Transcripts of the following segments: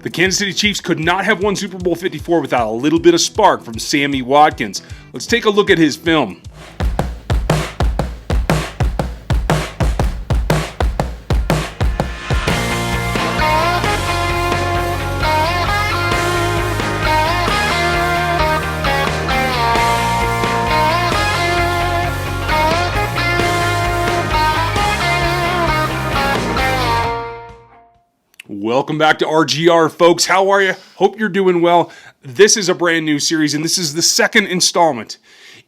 The Kansas City Chiefs could not have won Super Bowl 54 without a little bit of spark from Sammy Watkins. Let's take a look at his film. Welcome back to RGR, folks. How are you? Hope you're doing well. This is a brand new series, and this is the second installment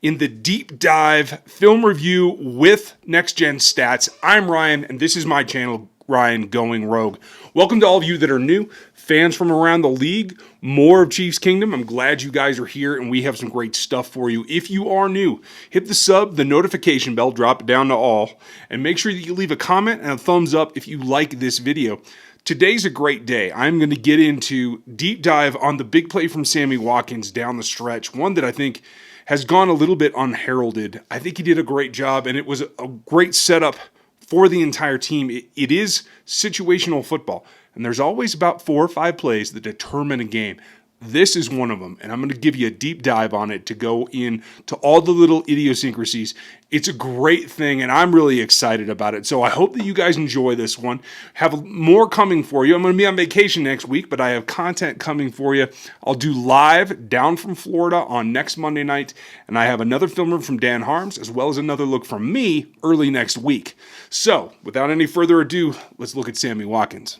in the deep dive film review with Next Gen Stats. I'm Ryan, and this is my channel, Ryan Going Rogue. Welcome to all of you that are new, fans from around the league, more of Chiefs Kingdom. I'm glad you guys are here, and we have some great stuff for you. If you are new, hit the sub, the notification bell, drop it down to all, and make sure that you leave a comment and a thumbs up if you like this video. Today's a great day. I'm going to get into deep dive on the big play from Sammy Watkins down the stretch, one that I think has gone a little bit unheralded. I think he did a great job, and it was a great setup for the entire team. It is situational football, and there's always about 4 or 5 plays that determine a game. This is one of them, and I'm going to give you a deep dive on it to go into all the little idiosyncrasies. It's a great thing, and I'm really excited about it. So I hope that you guys enjoy this one. Have more coming for you. I'm going to be on vacation next week, but I have content coming for you. I'll do live down from Florida on next Monday night, and I have another film room from Dan Harms, as well as another look from me early next week. So without any further ado, let's look at Sammy Watkins.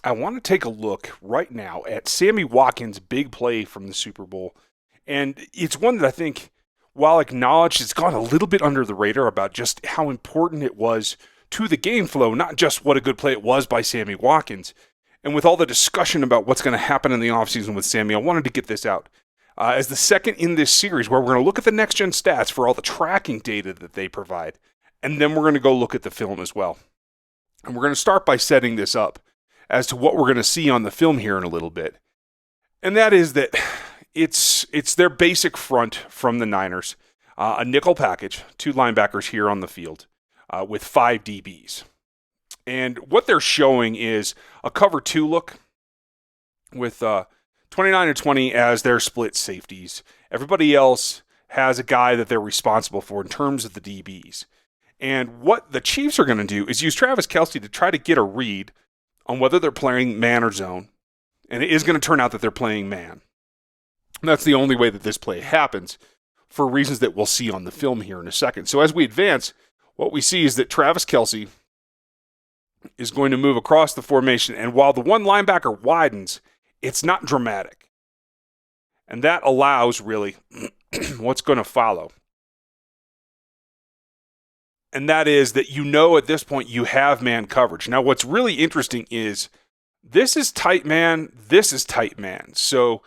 I want to take a look right now at Sammy Watkins' big play from the Super Bowl. And it's one that I think, while acknowledged, it's gone a little bit under the radar about just how important it was to the game flow, not just what a good play it was by Sammy Watkins. And with all the discussion about what's going to happen in the offseason with Sammy, I wanted to get this out. As the second in this series, where we're going to look at the next-gen stats for all the tracking data that they provide. And then we're going to go look at the film as well. And we're going to start by setting this up as to what we're going to see on the film here in a little bit. And that is that it's their basic front from the Niners. A nickel package, 2 linebackers here on the field with 5 DBs. And what they're showing is a cover 2 look with 29 and 20 as their split safeties. Everybody else has a guy that they're responsible for in terms of the DBs. And what the Chiefs are going to do is use Travis Kelce to try to get a read on whether they're playing man or zone. And it is going to turn out that they're playing man. And that's the only way that this play happens, for reasons that we'll see on the film here in a second. So as we advance, what we see is that Travis Kelce is going to move across the formation. And while the one linebacker widens, it's not dramatic. And that allows, really, what's going to follow. And that is that at this point you have man coverage. Now what's really interesting is this is tight man, this is tight man. So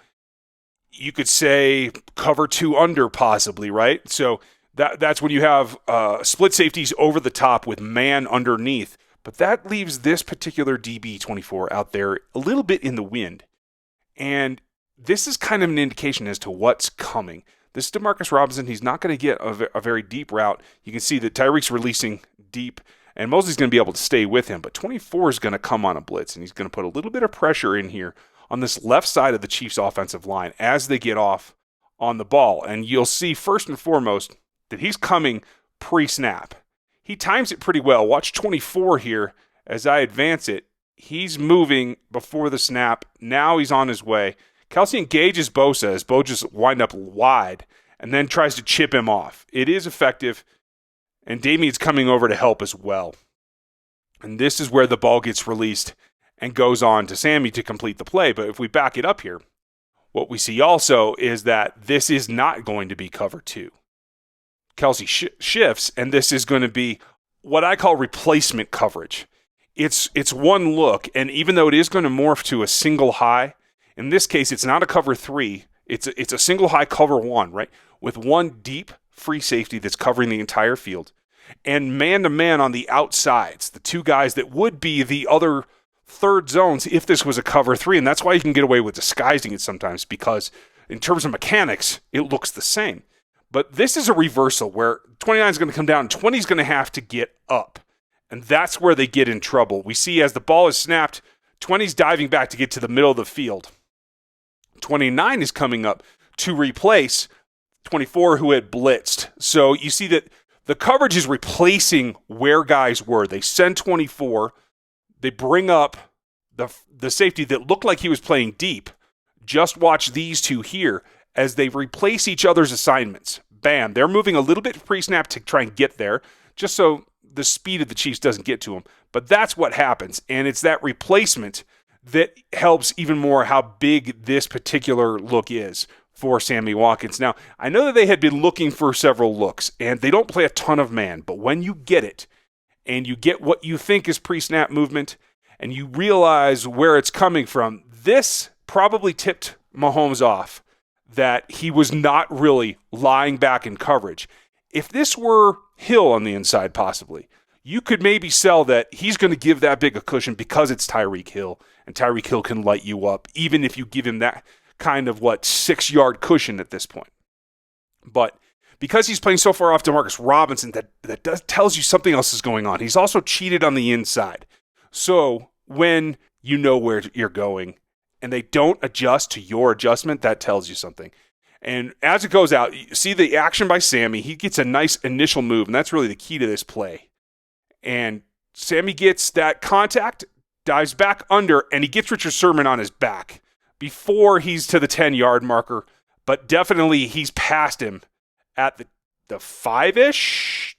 you could say cover 2 under possibly, right? So that's when you have split safeties over the top with man underneath. But that leaves this particular DB 24 out there a little bit in the wind. And this is kind of an indication as to what's coming. This is DeMarcus Robinson. He's not going to get a very deep route. You can see that Tyreek's releasing deep, and Mosley's going to be able to stay with him. But 24 is going to come on a blitz, and he's going to put a little bit of pressure in here on this left side of the Chiefs' offensive line as they get off on the ball. And you'll see, first and foremost, that he's coming pre-snap. He times it pretty well. Watch 24 here as I advance it. He's moving before the snap. Now he's on his way. Kelce engages Bosa as Bo just wind up wide and then tries to chip him off. It is effective, and Damien's coming over to help as well. And this is where the ball gets released and goes on to Sammy to complete the play. But if we back it up here, what we see also is that this is not going to be cover 2. Kelce shifts, and this is going to be what I call replacement coverage. It's one look, and even though it is going to morph to a single high, in this case, it's not a cover 3. It's a single high cover 1, right? With one deep free safety that's covering the entire field. And man-to-man on the outsides, the 2 guys that would be the other third zones if this was a cover 3. And that's why you can get away with disguising it sometimes, because in terms of mechanics, it looks the same. But this is a reversal where 29 is going to come down and 20 is going to have to get up. And that's where they get in trouble. We see as the ball is snapped 20's diving back to get to the middle of the field. 29 is coming up to replace 24 who had blitzed. So you see that the coverage is replacing where guys were. They send 24. They bring up the safety that looked like he was playing deep. Just watch these two here as they replace each other's assignments. Bam. They're moving a little bit pre-snap to try and get there, just so the speed of the Chiefs doesn't get to them. But that's what happens, and it's that replacement that helps even more how big this particular look is for Sammy Watkins. Now, I know that they had been looking for several looks, and they don't play a ton of man, but when you get it, and you get what you think is pre-snap movement, and you realize where it's coming from, this probably tipped Mahomes off that he was not really lying back in coverage. If this were Hill on the inside, possibly, you could maybe sell that he's going to give that big a cushion because it's Tyreek Hill, and Tyreek Hill can light you up, even if you give him that kind of, 6-yard cushion at this point. But because he's playing so far off Demarcus Robinson, that tells you something else is going on. He's also cheated on the inside. So when you know where you're going, and they don't adjust to your adjustment, that tells you something. And as it goes out, you see the action by Sammy. He gets a nice initial move, and that's really the key to this play. And Sammy gets that contact, dives back under, and he gets Richard Sherman on his back before he's to the 10-yard marker. But definitely he's past him at the 5-ish,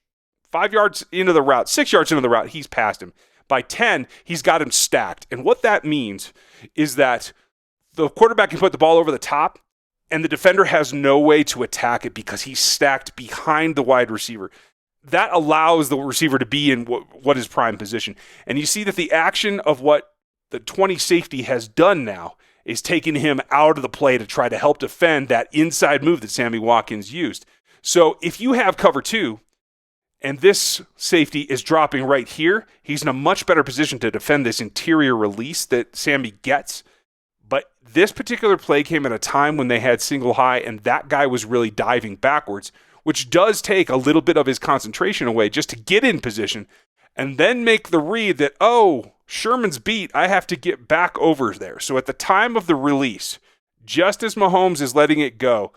5 yards into the route, 6 yards into the route, he's past him. By 10, he's got him stacked. And what that means is that the quarterback can put the ball over the top, and the defender has no way to attack it because he's stacked behind the wide receiver. That allows the receiver to be in what is prime position. And you see that the action of what the 20 safety has done now is taking him out of the play to try to help defend that inside move that Sammy Watkins used. So if you have cover 2, and this safety is dropping right here, he's in a much better position to defend this interior release that Sammy gets. But this particular play came at a time when they had single high, and that guy was really diving backwards, which does take a little bit of his concentration away just to get in position and then make the read that, oh, Sherman's beat, I have to get back over there. So at the time of the release, just as Mahomes is letting it go,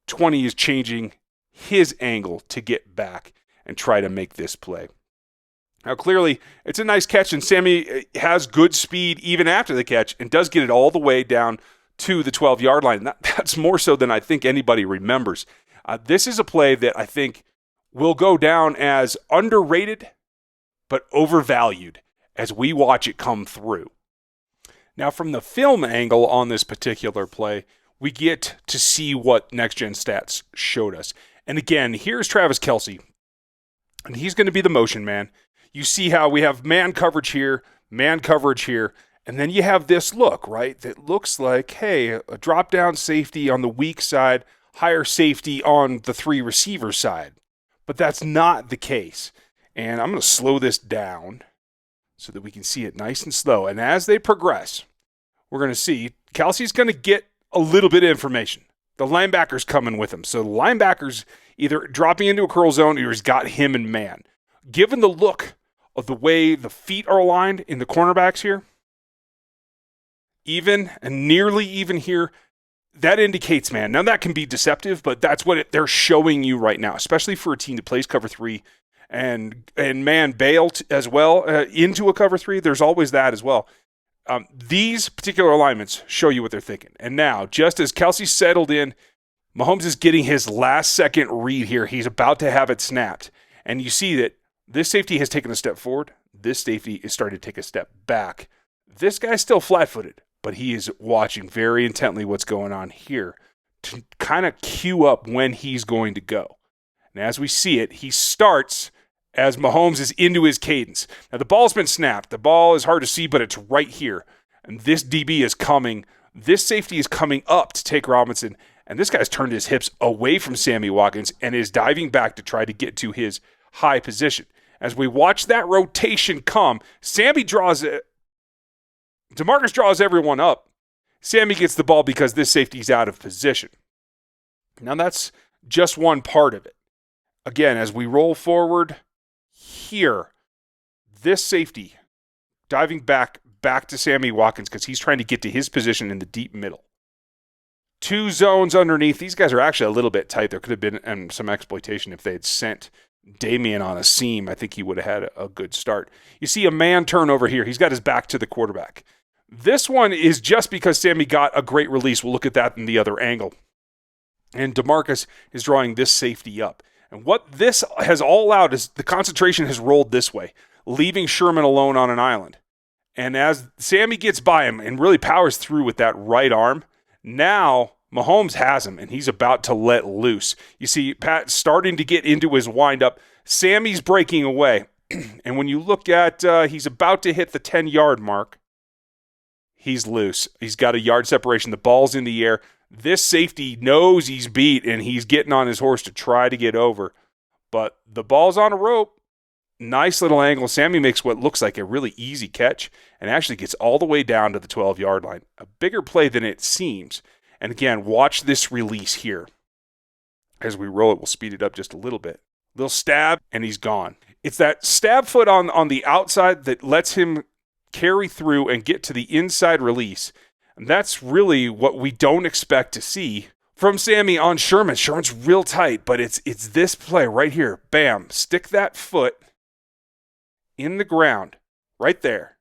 20 is changing his angle to get back and try to make this play. Now, clearly, it's a nice catch, and Sammy has good speed even after the catch and does get it all the way down to the 12-yard line. That's more so than I think anybody remembers. This is a play that I think will go down as underrated but overvalued as we watch it come through. Now, from the film angle on this particular play, we get to see what Next Gen Stats showed us. And again, here's Travis Kelce. And he's going to be the motion man. You see how we have man coverage here, and then you have this look, right? That looks like, hey, a drop-down safety on the weak side, higher safety on the 3 receiver side. But that's not the case. And I'm going to slow this down so that we can see it nice and slow. And as they progress, we're going to see Kelce's going to get a little bit of information. The linebacker's coming with him. So the linebacker's either dropping into a curl zone or he's got him in man. Given the look of the way the feet are aligned in the cornerbacks here, even and nearly even here, that indicates man. Now that can be deceptive, but that's what they're showing you right now, especially for a team that plays cover 3 and man bail as well into a cover 3. There's always that as well. These particular alignments show you what they're thinking. And now, just as Kelce settled in, Mahomes is getting his last second read here. He's about to have it snapped. And you see that this safety has taken a step forward. This safety is starting to take a step back. This guy's still flat-footed, but he is watching very intently what's going on here to kind of cue up when he's going to go. And as we see it, he starts as Mahomes is into his cadence. Now, the ball's been snapped. The ball is hard to see, but it's right here. And this DB is coming. This safety is coming up to take Robinson. And this guy's turned his hips away from Sammy Watkins and is diving back to try to get to his high position. As we watch that rotation come, Sammy draws it. DeMarcus draws everyone up. Sammy gets the ball because this safety's out of position. Now, that's just one part of it. Again, as we roll forward here, this safety diving back back to Sammy Watkins because he's trying to get to his position in the deep middle. 2 zones underneath. These guys are actually a little bit tight. There could have been some exploitation if they had sent Damian on a seam. I think he would have had a good start. You see a man turn over here. He's got his back to the quarterback. This one is just because Sammy got a great release. We'll look at that in the other angle. And DeMarcus is drawing this safety up. And what this has all allowed is the concentration has rolled this way, leaving Sherman alone on an island. And as Sammy gets by him and really powers through with that right arm, now Mahomes has him, and he's about to let loose. You see Pat starting to get into his windup. Sammy's breaking away. And when you look at, he's about to hit the 10-yard mark. He's loose. He's got a yard separation. The ball's in the air. This safety knows he's beat, and he's getting on his horse to try to get over. But the ball's on a rope. Nice little angle. Sammy makes what looks like a really easy catch and actually gets all the way down to the 12-yard line. A bigger play than it seems. And again, watch this release here. As we roll it, we'll speed it up just a little bit. Little stab, and he's gone. It's that stab foot on the outside that lets him carry through and get to the inside release. And that's really what we don't expect to see from Sammy on Sherman. Sherman's real tight, but it's this play right here. Bam, stick that foot in the ground right there.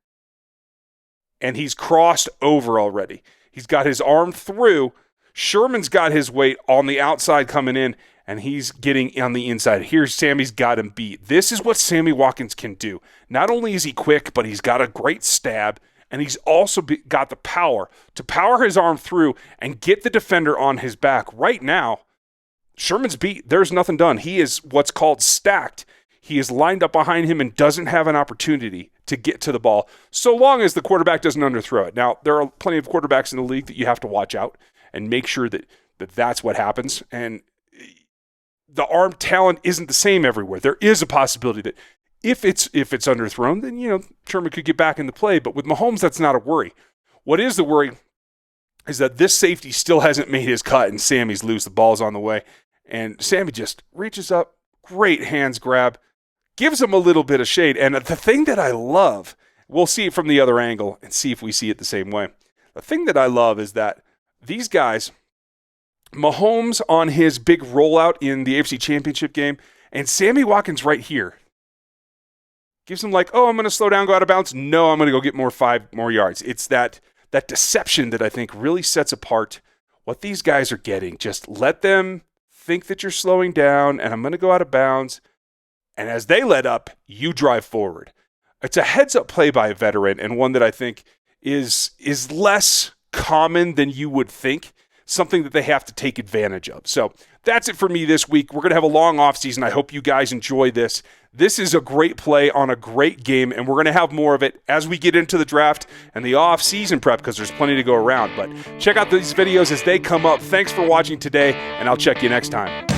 And he's crossed over already. He's got his arm through. Sherman's got his weight on the outside coming in, and he's getting on the inside. Here's Sammy's got him beat. This is what Sammy Watkins can do. Not only is he quick, but he's got a great stab, and he's also got the power to power his arm through and get the defender on his back. Right now, Sherman's beat. There's nothing done. He is what's called stacked. He is lined up behind him and doesn't have an opportunity to get to the ball, so long as the quarterback doesn't underthrow it. Now, there are plenty of quarterbacks in the league that you have to watch out and make sure that that's what happens. And the arm talent isn't the same everywhere. There is a possibility that if it's underthrown, then Sherman could get back into play. But with Mahomes, that's not a worry. What is the worry is that this safety still hasn't made his cut, and Sammy's loose. The ball's on the way, and Sammy just reaches up, great hands grab, gives him a little bit of shade. And the thing that I love, we'll see it from the other angle and see if we see it the same way. The thing that I love is that these guys, Mahomes on his big rollout in the AFC Championship game, and Sammy Watkins right here, gives him I'm going to slow down, go out of bounds. No, I'm going to go get 5 more yards. It's that deception that I think really sets apart what these guys are getting. Just let them think that you're slowing down, and I'm going to go out of bounds. And as they let up, you drive forward. It's a heads-up play by a veteran, and one that I think is less common than you would think, something that they have to take advantage of. So that's it for me this week. We're going to have a long offseason. I hope you guys enjoy this. This is a great play on a great game, and we're going to have more of it as we get into the draft and the off-season prep because there's plenty to go around. But check out these videos as they come up. Thanks for watching today, and I'll check you next time.